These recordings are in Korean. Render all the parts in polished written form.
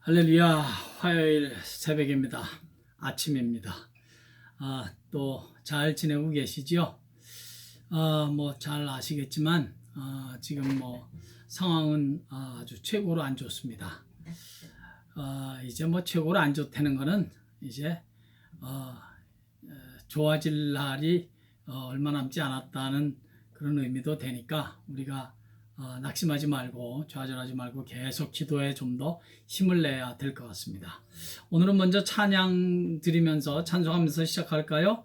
할렐루야. 화요일 새벽입니다. 아침입니다. 또 잘 지내고 계시죠? 잘 아시겠지만 지금 상황은 아주 최고로 안 좋습니다. 이제 최고로 안 좋다는 거는 이제 좋아질 날이 얼마 남지 않았다는 그런 의미도 되니까 우리가 낙심하지 말고 좌절하지 말고 계속 기도에 좀 더 힘을 내야 될 것 같습니다. 오늘은 먼저 찬양 드리면서 찬송하면서 시작할까요?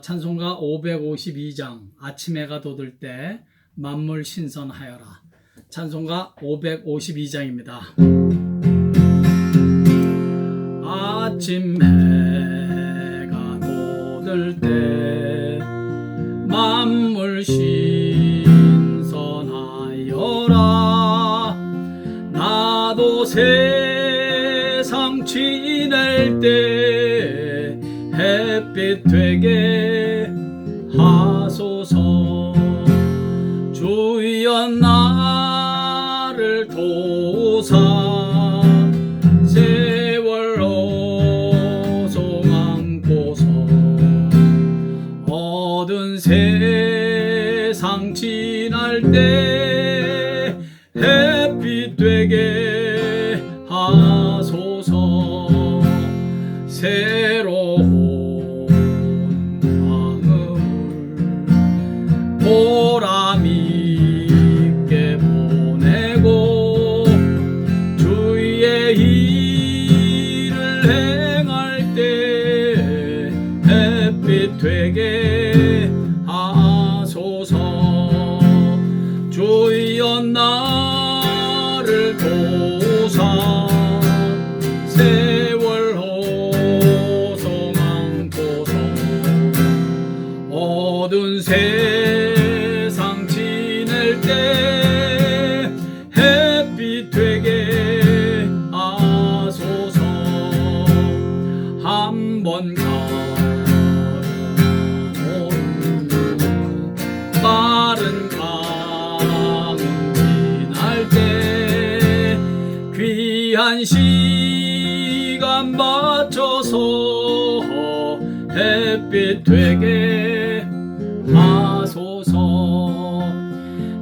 찬송가 552장 아침 해가 돋을 때 만물 신선하여라. 찬송가 552장입니다. 아침 해가 돋을 때 만물 신선하여라. 나도 세상 지낼 때 햇빛 되게 하소서. 주여 나를 도우사 세월호 송안고서 어두운 세상 지날 때 햇빛 되게 하소서. 새로운 마음을 보람 있게 보내고 주의 일을 행할 때 햇빛 되게 하소서. 주여 나를 도우사 세월호 송안고서 어두운 세상 지낼 때 햇빛 되게 하소서. 한번 가보는 빠른 강 지날 때 귀한 시간 맞춰서 햇빛 되게 하소서.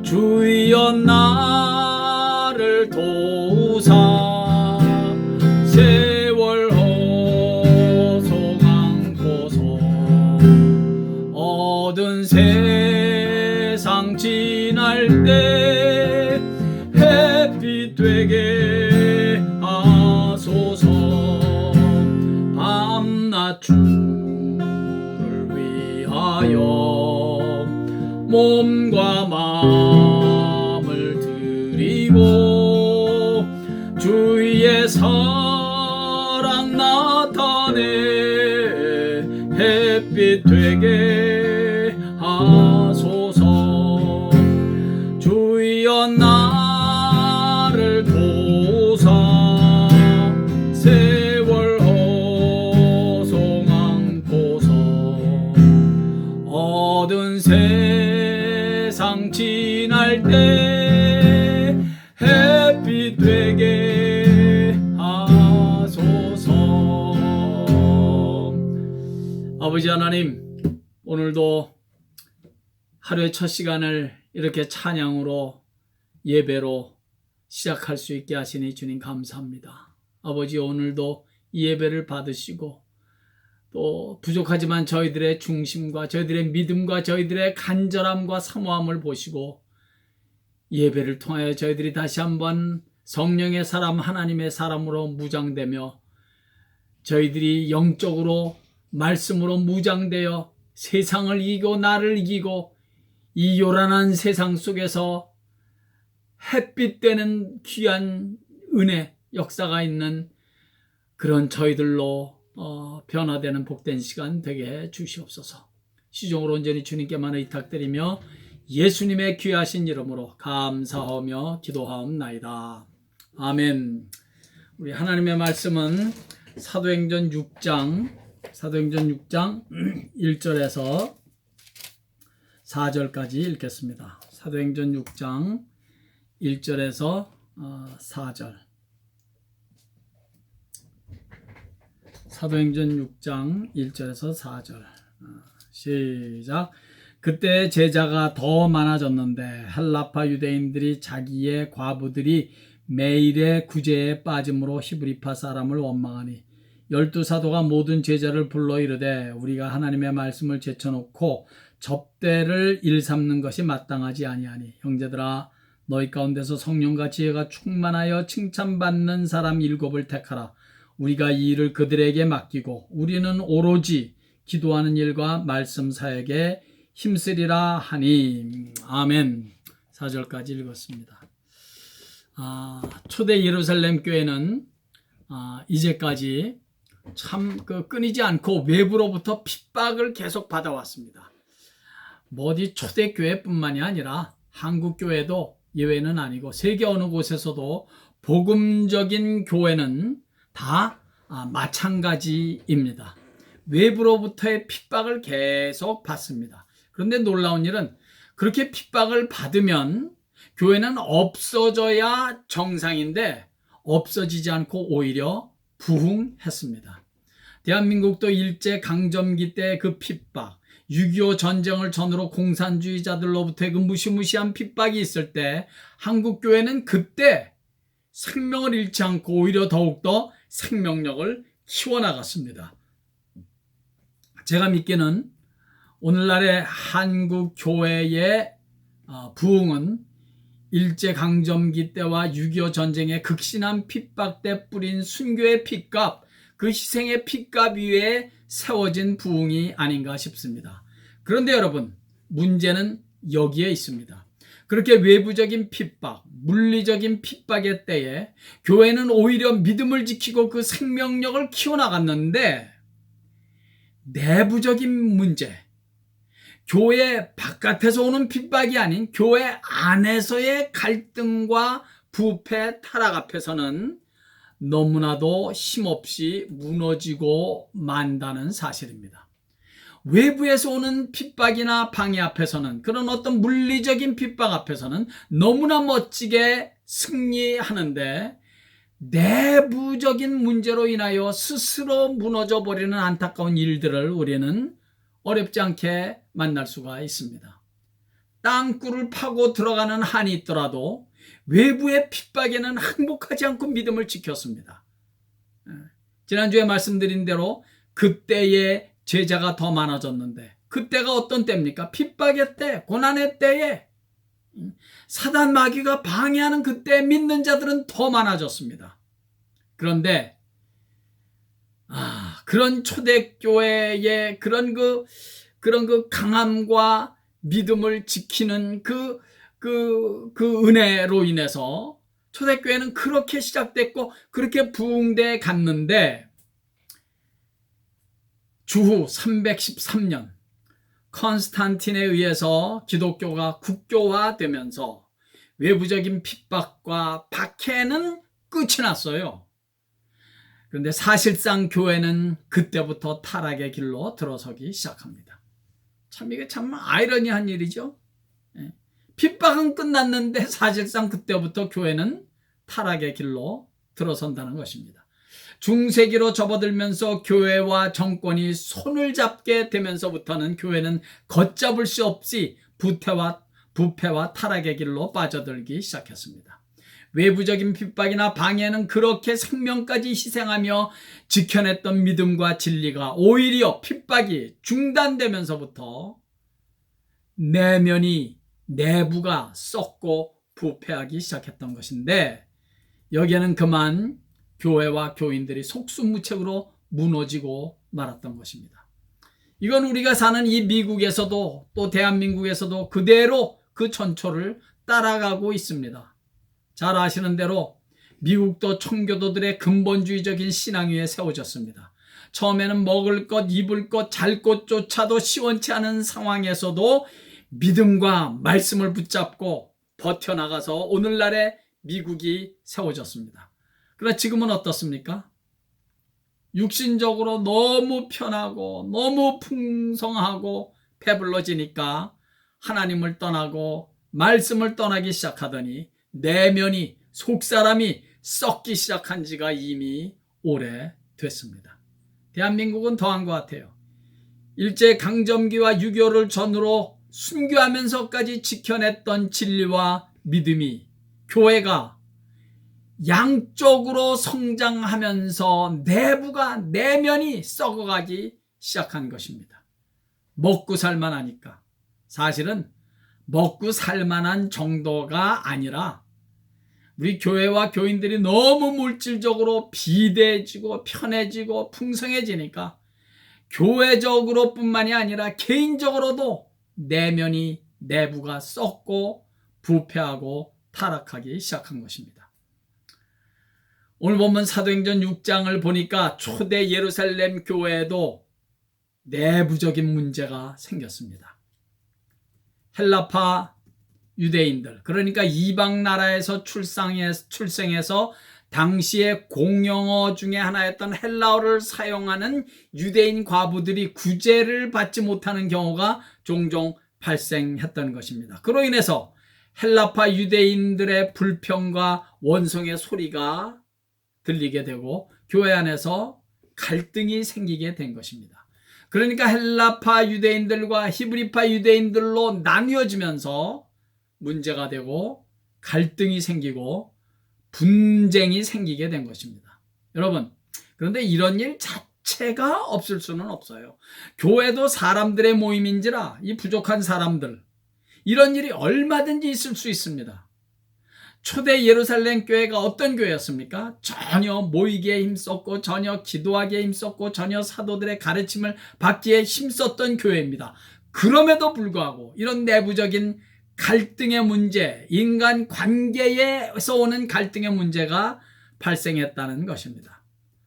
주여 나를 도우사 세월호 송안고서 어두운 세상 지날 때 햇빛 되게 하소서. 밤낮 주를 위하여 몸과 마음을 드리고 주의 사랑 나타내 햇빛 되게 하소서. 주여 나를 도우사 세월호 송안고서 어두운 세상 지날 때 햇빛 되게 하소서. 아버지 하나님, 오늘도 하루의 첫 시간을 이렇게 찬양으로 예배로 시작할 수 있게 하시니 주님 감사합니다. 아버지, 오늘도 이 예배를 받으시고 또 부족하지만 저희들의 중심과 저희들의 믿음과 저희들의 간절함과 사모함을 보시고 예배를 통하여 저희들이 다시 한번 성령의 사람 하나님의 사람으로 무장되며 저희들이 영적으로 말씀으로 무장되어 세상을 이기고 나를 이기고 이 요란한 세상 속에서 햇빛 되는 귀한 은혜 역사가 있는 그런 저희들로 변화되는 복된 시간 되게 해 주시옵소서. 시종으로 온전히 주님께만 의탁드리며 예수님의 귀하신 이름으로 감사하며 기도하옵나이다. 아멘. 우리 하나님의 말씀은 사도행전 6장 1절에서 4절까지 읽겠습니다. 사도행전 6장 1절에서 4절. 사도행전 6장 1절에서 4절. 시작. 그때 제자가 더 많아졌는데 헬라파 유대인들이 자기의 과부들이 매일의 구제에 빠짐으로 히브리파 사람을 원망하니 12사도가 모든 제자를 불러 이르되 우리가 하나님의 말씀을 제쳐놓고 접대를 일삼는 것이 마땅하지 아니하니 형제들아 너희 가운데서 성령과 지혜가 충만하여 칭찬받는 사람 7을 택하라. 우리가 이 일을 그들에게 맡기고 우리는 오로지 기도하는 일과 말씀 사역에 힘쓰리라 하니. 아멘. 4절까지 읽었습니다. 초대 예루살렘 교회는 이제까지 참 끊이지 않고 외부로부터 핍박을 계속 받아왔습니다. 어디 초대 교회뿐만이 아니라 한국 교회도 예외는 아니고 세계 어느 곳에서도 복음적인 교회는 다 마찬가지입니다. 외부로부터의 핍박을 계속 받습니다. 그런데 놀라운 일은 그렇게 핍박을 받으면 교회는 없어져야 정상인데 없어지지 않고 오히려 부흥했습니다. 대한민국도 일제강점기 때 그 핍박, 6.25 전쟁을 전후로 공산주의자들로부터의 그 무시무시한 핍박이 있을 때 한국 교회는 그때 생명을 잃지 않고 오히려 더욱더 생명력을 키워나갔습니다. 제가 믿기는 오늘날의 한국 교회의 부흥은 일제강점기 때와 6.25 전쟁의 극심한 핍박 때 뿌린 순교의 핏값, 그 희생의 핏값 위에 세워진 부흥이 아닌가 싶습니다. 그런데 여러분, 문제는 여기에 있습니다. 그렇게 외부적인 핍박, 물리적인 핍박의 때에 교회는 오히려 믿음을 지키고 그 생명력을 키워나갔는데 내부적인 문제, 교회 바깥에서 오는 핍박이 아닌 교회 안에서의 갈등과 부패, 타락 앞에서는 너무나도 힘없이 무너지고 만다는 사실입니다. 외부에서 오는 핍박이나 방해 앞에서는, 그런 어떤 물리적인 핍박 앞에서는 너무나 멋지게 승리하는데 내부적인 문제로 인하여 스스로 무너져 버리는 안타까운 일들을 우리는 어렵지 않게 만날 수가 있습니다. 땅굴을 파고 들어가는 한이 있더라도 외부의 핍박에는 항복하지 않고 믿음을 지켰습니다. 지난주에 말씀드린 대로 그때의 제자가 더 많아졌는데, 그때가 어떤 때입니까? 핍박의 때, 고난의 때에 사단 마귀가 방해하는 그때 믿는 자들은 더 많아졌습니다. 그런데 그런 초대교회의 그런 그 강함과 믿음을 지키는 그 은혜로 인해서 초대교회는 그렇게 시작됐고 그렇게 부흥돼 갔는데, 주후 313년 컨스탄틴에 의해서 기독교가 국교화되면서 외부적인 핍박과 박해는 끝이 났어요. 그런데 사실상 교회는 그때부터 타락의 길로 들어서기 시작합니다. 참 이게 참 아이러니한 일이죠. 핍박은 끝났는데 사실상 그때부터 교회는 타락의 길로 들어선다는 것입니다. 중세기로 접어들면서 교회와 정권이 손을 잡게 되면서부터는 교회는 걷잡을 수 없이 부패와 타락의 길로 빠져들기 시작했습니다. 외부적인 핍박이나 방해는 그렇게 생명까지 희생하며 지켜냈던 믿음과 진리가 오히려 핍박이 중단되면서부터 내부가 썩고 부패하기 시작했던 것인데, 여기에는 그만 교회와 교인들이 속수무책으로 무너지고 말았던 것입니다. 이건 우리가 사는 이 미국에서도 또 대한민국에서도 그대로 그 전초를 따라가고 있습니다. 잘 아시는 대로 미국도 청교도들의 근본주의적인 신앙 위에 세워졌습니다. 처음에는 먹을 것, 입을 것, 잘 것조차도 시원치 않은 상황에서도 믿음과 말씀을 붙잡고 버텨나가서 오늘날의 미국이 세워졌습니다. 그러나 지금은 어떻습니까? 육신적으로 너무 편하고 너무 풍성하고 배불러지니까 하나님을 떠나고 말씀을 떠나기 시작하더니 내면이, 속사람이 썩기 시작한 지가 이미 오래됐습니다. 대한민국은 더한 것 같아요. 일제강점기와 6.25를 전후로 순교하면서까지 지켜냈던 진리와 믿음이 교회가 양쪽으로 성장하면서 내면이 썩어가기 시작한 것입니다. 먹고 살만하니까. 사실은 먹고 살만한 정도가 아니라 우리 교회와 교인들이 너무 물질적으로 비대해지고 편해지고 풍성해지니까 교회적으로 뿐만이 아니라 개인적으로도 내부가 썩고 부패하고 타락하기 시작한 것입니다. 오늘 본문 사도행전 6장을 보니까 초대 예루살렘 교회에도 내부적인 문제가 생겼습니다. 헬라파 유대인들, 그러니까 이방 나라에서 출생해서 당시의 공용어 중에 하나였던 헬라어를 사용하는 유대인 과부들이 구제를 받지 못하는 경우가 종종 발생했던 것입니다. 그로 인해서 헬라파 유대인들의 불평과 원성의 소리가 들리게 되고 교회 안에서 갈등이 생기게 된 것입니다. 그러니까 헬라파 유대인들과 히브리파 유대인들로 나뉘어지면서 문제가 되고 갈등이 생기고 분쟁이 생기게 된 것입니다. 여러분, 그런데 이런 일 자체가 없을 수는 없어요. 교회도 사람들의 모임인지라 이 부족한 사람들, 이런 일이 얼마든지 있을 수 있습니다. 초대 예루살렘 교회가 어떤 교회였습니까? 전혀 모이기에 힘썼고 전혀 기도하기에 힘썼고 전혀 사도들의 가르침을 받기에 힘썼던 교회입니다. 그럼에도 불구하고 이런 내부적인 갈등의 문제, 인간 관계에서 오는 갈등의 문제가 발생했다는 것입니다.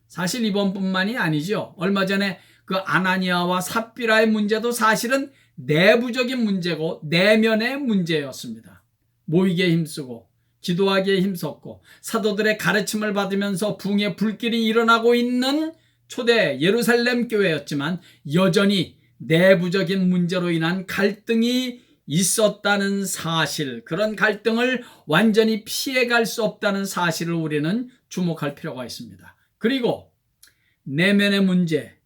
사실 이번뿐만이 아니죠. 얼마 전에 그 아나니아와 삽비라의 문제도 사실은 내부적인 문제고 내면의 문제였습니다. 모이기에 힘쓰고 기도하기에 힘썼고 사도들의 가르침을 받으면서 붕의 불길이 일어나고 있는 초대 예루살렘 교회였지만 여전히 내부적인 문제로 인한 갈등이 있었다는 사실, 그런 갈등을 완전히 피해갈 수 없다는 사실을 우리는 주목할 필요가 있습니다. 그리고 내면의 문제,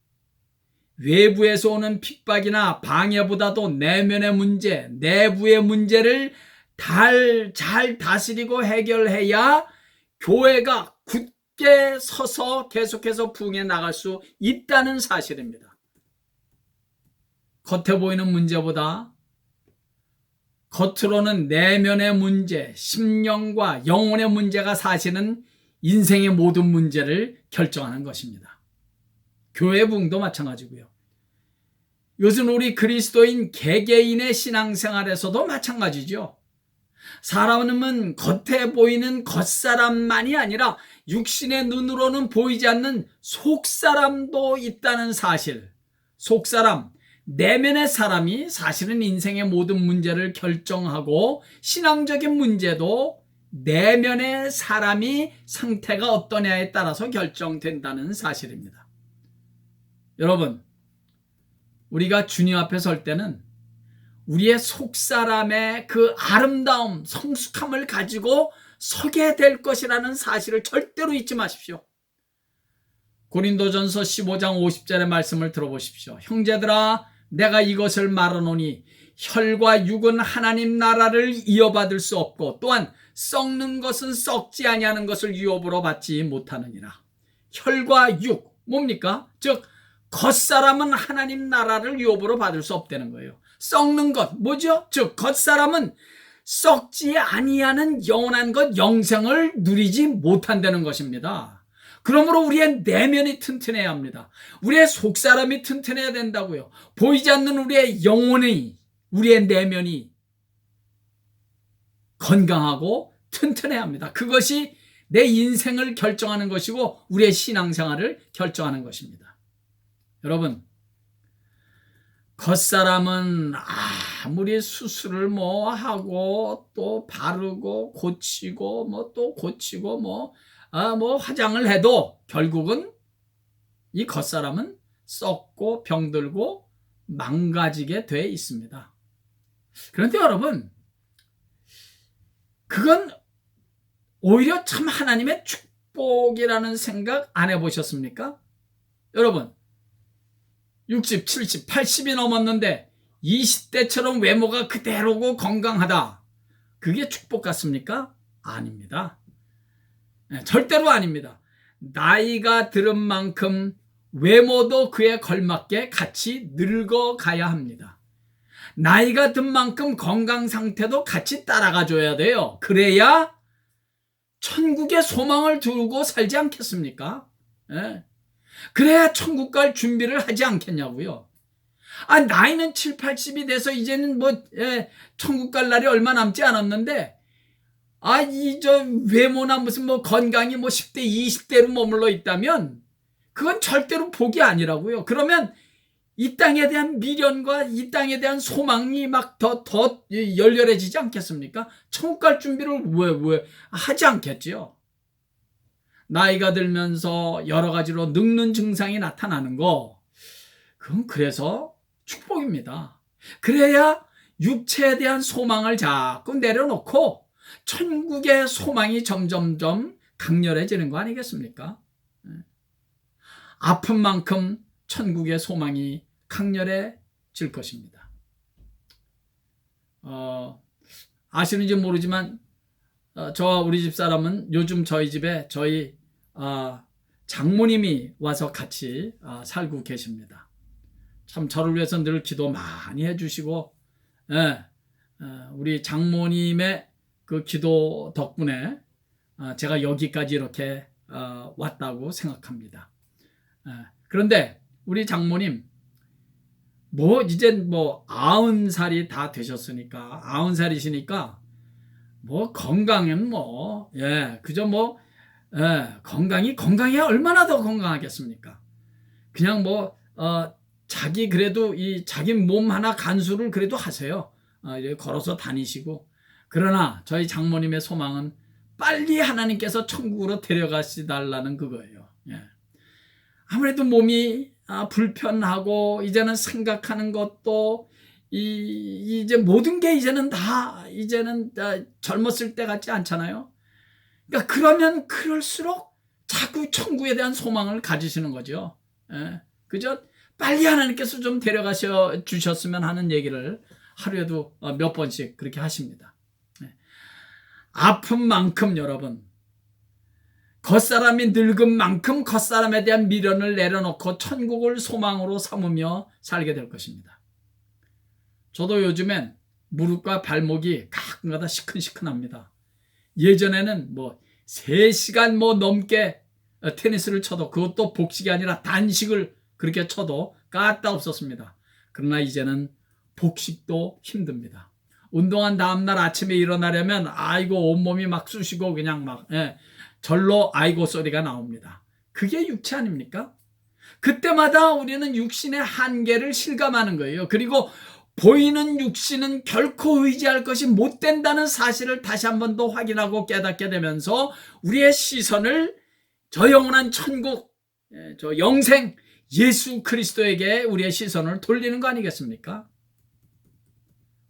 외부에서 오는 핍박이나 방해보다도 내면의 문제, 내부의 문제를 잘 다스리고 해결해야 교회가 굳게 서서 계속해서 부흥해 나갈 수 있다는 사실입니다. 겉에 보이는 문제보다 겉으로는 내면의 문제, 심령과 영혼의 문제가 사실은 인생의 모든 문제를 결정하는 것입니다. 교회 부흥도 마찬가지고요. 요즘 우리 그리스도인 개개인의 신앙생활에서도 마찬가지죠. 사람은 겉에 보이는 겉사람만이 아니라 육신의 눈으로는 보이지 않는 속사람도 있다는 사실. 속사람, 내면의 사람이 사실은 인생의 모든 문제를 결정하고 신앙적인 문제도 내면의 사람이 상태가 어떠냐에 따라서 결정된다는 사실입니다. 여러분, 우리가 주님 앞에 설 때는 우리의 속사람의 그 아름다움, 성숙함을 가지고 서게 될 것이라는 사실을 절대로 잊지 마십시오. 고린도전서 15장 50절의 말씀을 들어보십시오. 형제들아, 내가 이것을 말하노니 혈과 육은 하나님 나라를 이어받을 수 없고 또한 썩는 것은 썩지 아니하는 것을 유업으로 받지 못하느니라. 혈과 육, 뭡니까? 즉 겉사람은 하나님 나라를 유업으로 받을 수 없다는 거예요. 썩는 것, 뭐죠? 즉 겉사람은 썩지 아니하는 영원한 것, 영생을 누리지 못한다는 것입니다. 그러므로 우리의 내면이 튼튼해야 합니다. 우리의 속사람이 튼튼해야 된다고요. 보이지 않는 우리의 영혼이, 우리의 내면이 건강하고 튼튼해야 합니다. 그것이 내 인생을 결정하는 것이고 우리의 신앙생활을 결정하는 것입니다. 여러분, 겉사람은 아무리 수술을 뭐 하고 또 바르고 고치고 뭐 또 고치고 뭐 화장을 해도 결국은 이 겉사람은 썩고 병들고 망가지게 돼 있습니다. 그런데 여러분, 그건 오히려 참 하나님의 축복이라는 생각 안 해보셨습니까? 여러분, 60, 70, 80이 넘었는데 20대처럼 외모가 그대로고 건강하다. 그게 축복 같습니까? 아닙니다. 절대로 아닙니다. 나이가 들은 만큼 외모도 그에 걸맞게 같이 늙어가야 합니다. 나이가 든 만큼 건강 상태도 같이 따라가 줘야 돼요. 그래야 천국의 소망을 두고 살지 않겠습니까? 그래야 천국 갈 준비를 하지 않겠냐고요. 나이는 7, 80이 돼서 이제는 천국 갈 날이 얼마 남지 않았는데 외모나 무슨 건강이 10대, 20대로 머물러 있다면 그건 절대로 복이 아니라고요. 그러면 이 땅에 대한 미련과 이 땅에 대한 소망이 더 열렬해지지 않겠습니까? 천국 갈 준비를 왜 하지 않겠지요. 나이가 들면서 여러 가지로 늙는 증상이 나타나는 거, 그건 그래서 축복입니다. 그래야 육체에 대한 소망을 자꾸 내려놓고 천국의 소망이 점점점 강렬해지는 거 아니겠습니까? 아픈 만큼 천국의 소망이 강렬해질 것입니다. 아시는지 모르지만 저와 우리 집사람은 요즘 저희 집에 저희 장모님이 와서 같이 살고 계십니다. 참 저를 위해서 늘 기도 많이 해주시고 우리 장모님의 그 기도 덕분에 제가 여기까지 이렇게 왔다고 생각합니다. 그런데 우리 장모님 이제 90살이 다 되셨으니까 90살이시니까 건강은 그저 건강이 얼마나 더 건강하겠습니까? 그냥 그래도 자기 몸 하나 간수를 그래도 하세요. 걸어서 다니시고. 그러나 저희 장모님의 소망은 빨리 하나님께서 천국으로 데려가시달라는 그거예요. 아무래도 몸이 불편하고 이제는 생각하는 것도 이제 모든 게 이제는 다 젊었을 때 같지 않잖아요. 그러니까 그러면 그럴수록 자꾸 천국에 대한 소망을 가지시는 거죠. 그저 빨리 하나님께서 좀 데려가셔 주셨으면 하는 얘기를 하루에도 몇 번씩 그렇게 하십니다. 아픈 만큼 여러분, 겉사람이 늙은 만큼 겉사람에 대한 미련을 내려놓고 천국을 소망으로 삼으며 살게 될 것입니다. 저도 요즘엔 무릎과 발목이 가끔가다 시큰시큰합니다. 예전에는 3시간 넘게 테니스를 쳐도, 그것도 복식이 아니라 단식을 그렇게 쳐도 까딱 없었습니다. 그러나 이제는 복식도 힘듭니다. 운동한 다음날 아침에 일어나려면 온몸이 막 쑤시고 그냥 절로 아이고 소리가 나옵니다. 그게 육체 아닙니까? 그때마다 우리는 육신의 한계를 실감하는 거예요. 그리고 보이는 육신은 결코 의지할 것이 못 된다는 사실을 다시 한 번 더 확인하고 깨닫게 되면서 우리의 시선을 저 영원한 천국, 저 영생 예수 그리스도에게 우리의 시선을 돌리는 거 아니겠습니까?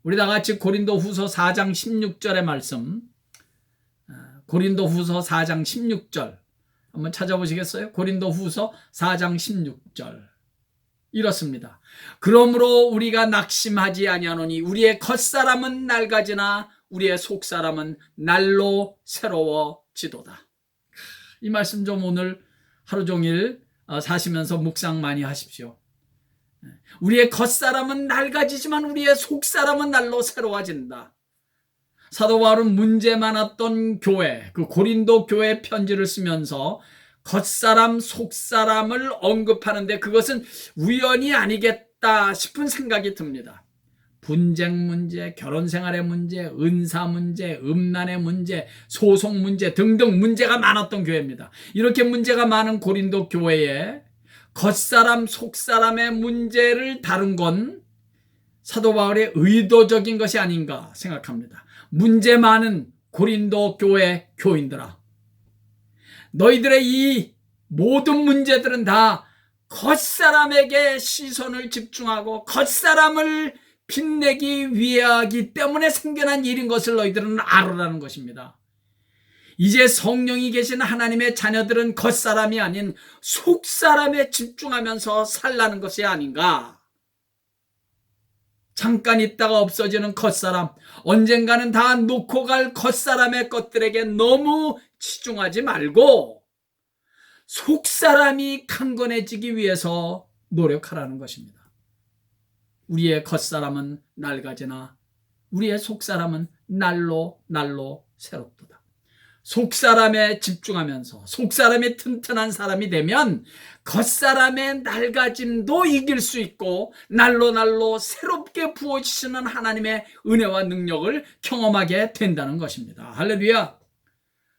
우리 다 같이 고린도후서 4장 16절의 말씀, 고린도후서 4장 16절 한번 찾아보시겠어요? 고린도후서 4장 16절 이렇습니다. 그러므로 우리가 낙심하지 아니하노니 우리의 겉사람은 낡아지나 우리의 속사람은 날로 새로워지도다. 이 말씀 좀 오늘 하루 종일 사시면서 묵상 많이 하십시오. 우리의 겉사람은 낡아지지만 우리의 속사람은 날로 새로워진다. 사도 바울은 문제 많았던 교회, 그 고린도 교회 편지를 쓰면서 겉사람, 속사람을 언급하는데 그것은 우연이 아니겠다 싶은 생각이 듭니다. 분쟁 문제, 결혼 생활의 문제, 은사 문제, 음란의 문제, 소송 문제 등등 문제가 많았던 교회입니다. 이렇게 문제가 많은 고린도 교회에 겉사람, 속사람의 문제를 다룬 건 사도 바울의 의도적인 것이 아닌가 생각합니다. 문제 많은 고린도 교회 교인들아, 너희들의 이 모든 문제들은 다 겉사람에게 시선을 집중하고 겉사람을 빛내기 위하기 때문에 생겨난 일인 것을 너희들은 알으라는 것입니다. 이제 성령이 계신 하나님의 자녀들은 겉사람이 아닌 속사람에 집중하면서 살라는 것이 아닌가. 잠깐 있다가 없어지는 겉사람, 언젠가는 다 놓고 갈 겉사람의 것들에게 너무 치중하지 말고 속사람이 강건해지기 위해서 노력하라는 것입니다. 우리의 겉사람은 낡아지나 우리의 속사람은 날로 새롭도다. 속사람에 집중하면서 속사람이 튼튼한 사람이 되면 겉사람의 낡아짐도 이길 수 있고 날로 새롭게 부어지시는 하나님의 은혜와 능력을 경험하게 된다는 것입니다. 할렐루야.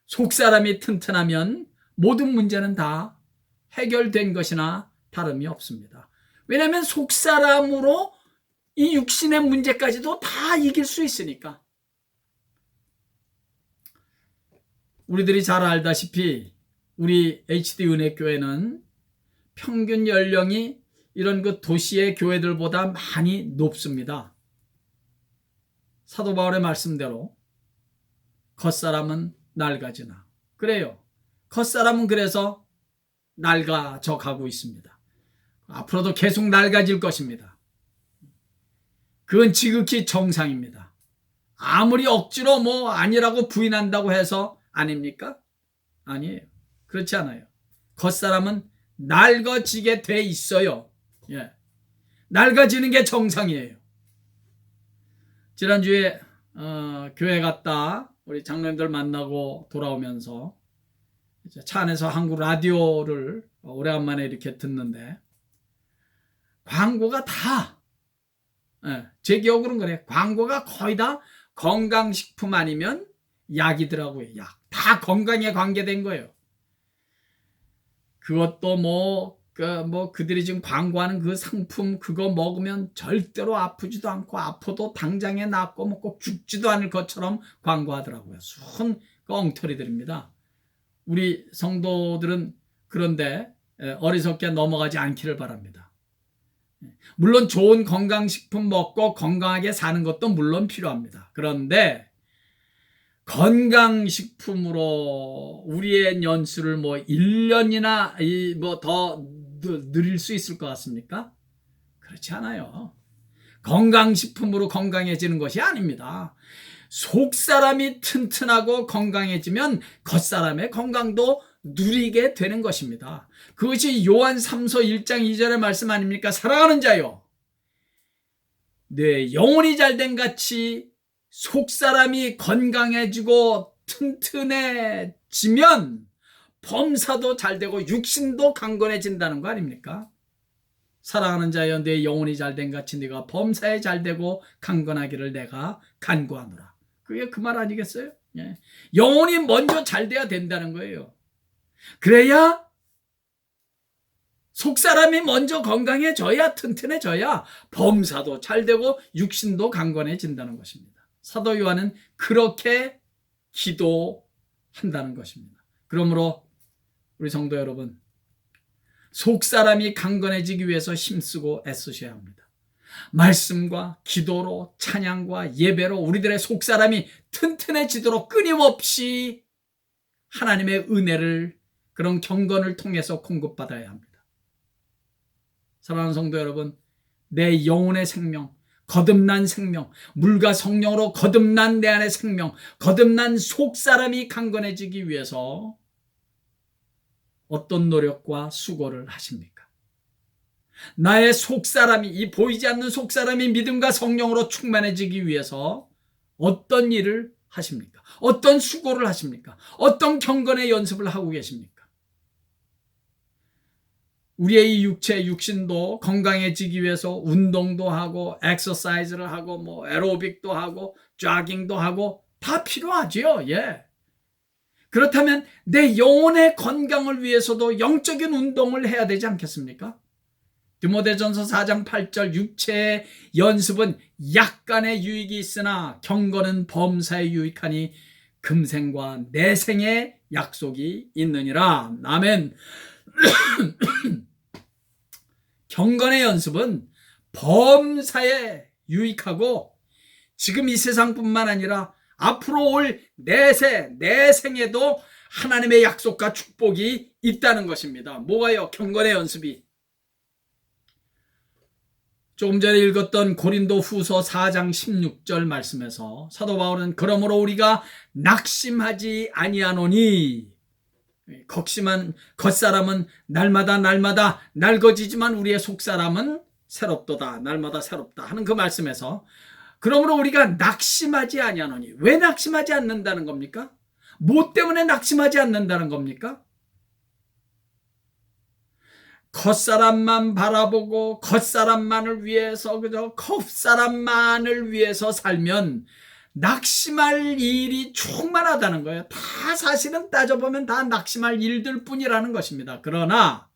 속사람이 튼튼하면 모든 문제는 다 해결된 것이나 다름이 없습니다. 왜냐하면 속사람으로 이 육신의 문제까지도 다 이길 수 있으니까. 우리들이 잘 알다시피 우리 HD 은혜교회는 평균 연령이 이런 그 도시의 교회들보다 많이 높습니다. 사도 바울의 말씀대로 겉사람은 낡아지나. 그래요. 겉사람은 그래서 낡아져 가고 있습니다. 앞으로도 계속 낡아질 것입니다. 그건 지극히 정상입니다. 아무리 억지로 뭐 아니라고 부인한다고 해서 아닙니까? 아니에요. 그렇지 않아요. 겉사람은 낡아지게 돼 있어요. 예. 낡아지는 게 정상이에요. 지난주에 교회 갔다 우리 장로님들 만나고 돌아오면서 차 안에서 한국 라디오를 오래간만에 이렇게 듣는데 광고가 다 제 기억으로는 그래. 광고가 거의 다 건강식품 아니면 약이더라고요. 약. 다 건강에 관계된 거예요. 그것도 그들이 지금 광고하는 그 상품 그거 먹으면 절대로 아프지도 않고 아파도 당장에 낫고 뭐 꼭 죽지도 않을 것처럼 광고하더라고요. 순 엉터리들입니다. 우리 성도들은 그런데 어리석게 넘어가지 않기를 바랍니다. 물론 좋은 건강식품 먹고 건강하게 사는 것도 물론 필요합니다. 그런데 건강식품으로 우리의 연수를 1년이나 더 늘릴 수 있을 것 같습니까? 그렇지 않아요. 건강식품으로 건강해지는 것이 아닙니다. 속사람이 튼튼하고 건강해지면 겉사람의 건강도 누리게 되는 것입니다. 그것이 요한 3서 1장 2절의 말씀 아닙니까? 사랑하는 자요, 내 영혼이 잘된 같이 속사람이 건강해지고 튼튼해지면 범사도 잘되고 육신도 강건해진다는 거 아닙니까? 사랑하는 자여, 내 영혼이 잘된 같이 네가 범사에 잘되고 강건하기를 내가 간구하노라. 그게 그 말 아니겠어요? 예. 영혼이 먼저 잘돼야 된다는 거예요. 그래야 속사람이 먼저 건강해져야 튼튼해져야 범사도 잘되고 육신도 강건해진다는 것입니다. 사도 요한은 그렇게 기도한다는 것입니다. 그러므로 우리 성도 여러분, 속사람이 강건해지기 위해서 힘쓰고 애쓰셔야 합니다. 말씀과 기도로 찬양과 예배로 우리들의 속사람이 튼튼해지도록 끊임없이 하나님의 은혜를, 그런 경건을 통해서 공급받아야 합니다. 사랑하는 성도 여러분, 내 영혼의 생명, 거듭난 생명, 물과 성령으로 거듭난 내 안의 생명, 거듭난 속사람이 강건해지기 위해서 어떤 노력과 수고를 하십니까? 나의 속사람이, 이 보이지 않는 속사람이 믿음과 성령으로 충만해지기 위해서 어떤 일을 하십니까? 어떤 수고를 하십니까? 어떤 경건의 연습을 하고 계십니까? 우리의 이 육신도 건강해지기 위해서 운동도 하고 엑서사이즈를 하고 에로빅도 하고 조깅도 하고 다 필요하죠. 예. 그렇다면 내 영혼의 건강을 위해서도 영적인 운동을 해야 되지 않겠습니까? 디모데전서 4장 8절, 육체의 연습은 약간의 유익이 있으나 경건은 범사에 유익하니 금생과 내생의 약속이 있느니라. 아멘. 경건의 연습은 범사에 유익하고 지금 이 세상뿐만 아니라 앞으로 올 내 생에도 하나님의 약속과 축복이 있다는 것입니다. 뭐가요? 경건의 연습이. 조금 전에 읽었던 고린도 후서 4장 16절 말씀에서 사도 바울은 그러므로 우리가 낙심하지 아니하노니, 걷심한 겉사람은 날마다 낡아지지만 우리의 속사람은 새롭도다, 날마다 새롭다 하는 그 말씀에서, 그러므로 우리가 낙심하지 아니하노니, 왜 낙심하지 않는다는 겁니까? 뭐 때문에 낙심하지 않는다는 겁니까? 겉사람만 바라보고 겉사람만을 위해서, 그저 겉사람만을 위해서 살면 낙심할 일이 충만하다는 거예요. 다 사실은 따져보면 다 낙심할 일들 뿐이라는 것입니다. 그러나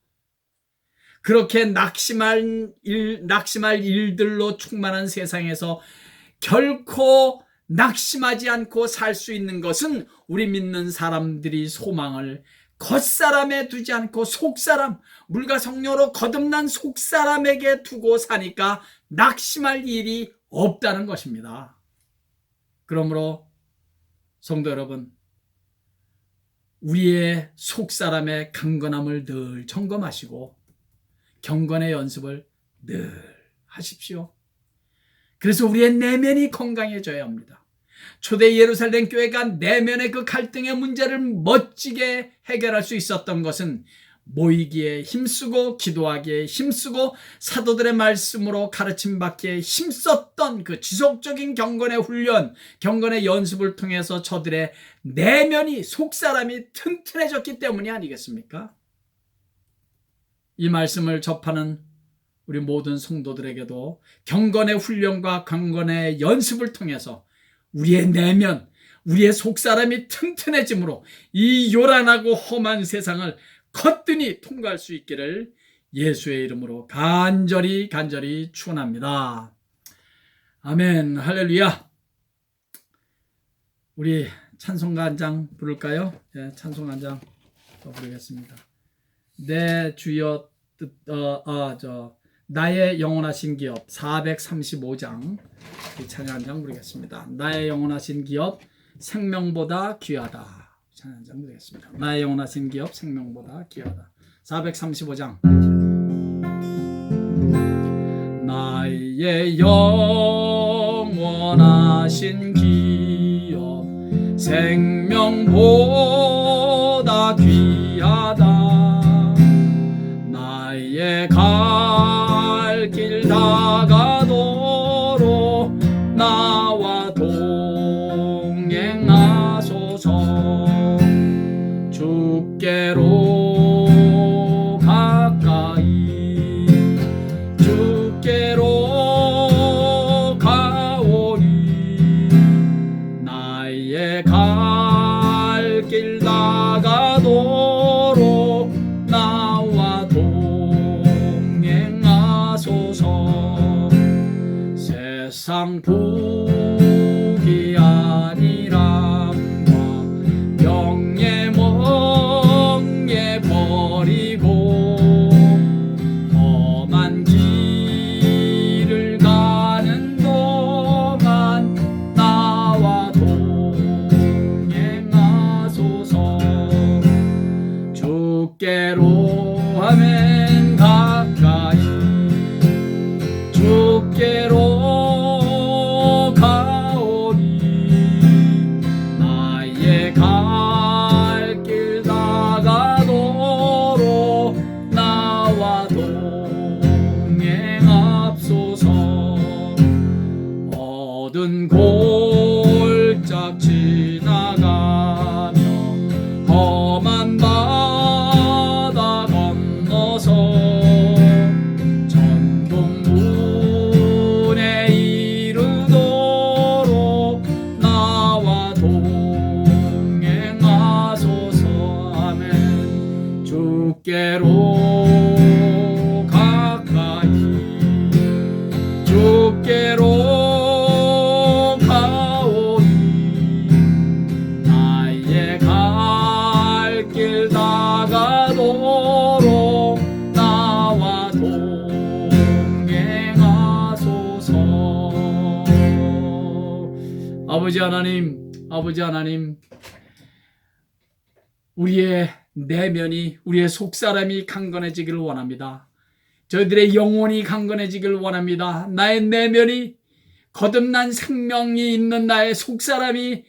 그렇게 낙심할 일들로 충만한 세상에서 결코 낙심하지 않고 살 수 있는 것은 우리 믿는 사람들이 소망을 겉사람에 두지 않고 속사람, 물과 성녀로 거듭난 속사람에게 두고 사니까 낙심할 일이 없다는 것입니다. 그러므로 성도 여러분, 우리의 속사람의 강건함을 늘 점검하시고 경건의 연습을 늘 하십시오. 그래서 우리의 내면이 건강해져야 합니다. 초대 예루살렘 교회가 내면의 그 갈등의 문제를 멋지게 해결할 수 있었던 것은 모이기에 힘쓰고 기도하기에 힘쓰고 사도들의 말씀으로 가르침받기에 힘썼던 그 지속적인 경건의 훈련, 경건의 연습을 통해서 저들의 내면이, 속사람이 튼튼해졌기 때문이 아니겠습니까? 이 말씀을 접하는 우리 모든 성도들에게도 경건의 훈련과 경건의 연습을 통해서 우리의 내면, 우리의 속사람이 튼튼해짐으로 이 요란하고 험한 세상을 거뜬히 통과할 수 있기를 예수의 이름으로 간절히 축원합니다. 아멘. 할렐루야. 우리 찬송가 한 장 부를까요? 네, 찬송가 한 장 더 부르겠습니다. 내 주여 나의 영원하신 기업 435장 찬양 한 장 부르겠습니다. 나의 영원하신 기업 생명보다 귀하다. 찬양 한 장 부르겠습니다. 나의 영원하신 기업 생명보다 귀하다. 435장. 나의 영원하신 기업 생명보다 귀하다. 나의 갈 길 다가도록 나와 동행하소서. 주께로 가까이 주께로 가오리. 나의 갈 길 다가도록 나와 동행하소서. 세상 복이 아니라 병에 멍에 버리고 험한 길을 가는 동안 나와 동행하소서. 주께로 하면 가까이 주께로 가오리. 나의 갈 길 다가도록 나와 동행하소서. 어두운 골짝 지나가며 험한 바다 건너서 전동문에 이르도록 나와 동행하소서. 아멘. 주께로 가까이 주께로 가오리. 나의 갈 길 다가도록 나와 동행하소서. 아버지 하나님, 아버지 하나님, 우리의 내면이, 우리의 속사람이 강건해지기를 원합니다. 저희들의 영혼이 강건해지기를 원합니다. 나의 내면이, 거듭난 생명이 있는 나의 속사람이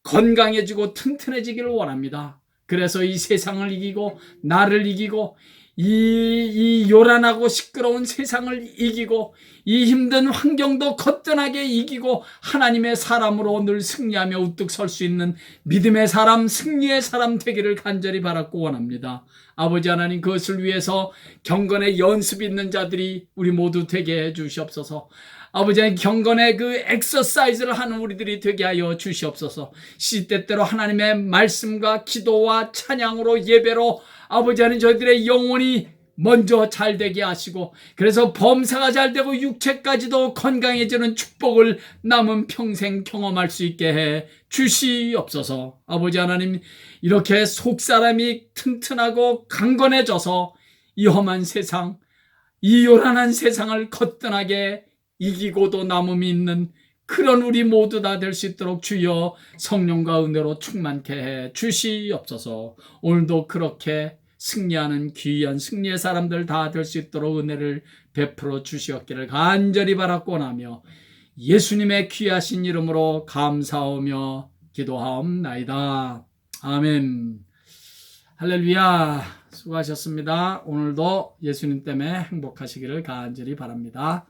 건강해지고 튼튼해지기를 원합니다. 그래서 이 세상을 이기고 나를 이기고 이 요란하고 시끄러운 세상을 이기고 이 힘든 환경도 거뜬하게 이기고 하나님의 사람으로 늘 승리하며 우뚝 설 수 있는 믿음의 사람, 승리의 사람 되기를 간절히 바랐고 원합니다. 아버지 하나님, 그것을 위해서 경건의 연습이 있는 자들이 우리 모두 되게 해 주시옵소서. 아버지 하나님, 경건의 그 엑서사이즈를 하는 우리들이 되게 하여 주시옵소서. 시대때로 하나님의 말씀과 기도와 찬양으로, 예배로 아버지 하나님, 저희들의 영혼이 먼저 잘 되게 하시고, 그래서 범사가 잘 되고 육체까지도 건강해지는 축복을 남은 평생 경험할 수 있게 해 주시옵소서. 아버지 하나님, 이렇게 속사람이 튼튼하고 강건해져서 이 험한 세상, 이 요란한 세상을 거뜬하게 이기고도 남음이 있는 그런 우리 모두 다 될 수 있도록 주여 성령과 은혜로 충만케 해 주시옵소서. 오늘도 그렇게 승리하는 귀한 승리의 사람들 다 될 수 있도록 은혜를 베풀어 주시옵기를 간절히 바랐고 원하며 예수님의 귀하신 이름으로 감사하며 기도하옵나이다. 아멘. 할렐루야. 수고하셨습니다. 오늘도 예수님 때문에 행복하시기를 간절히 바랍니다.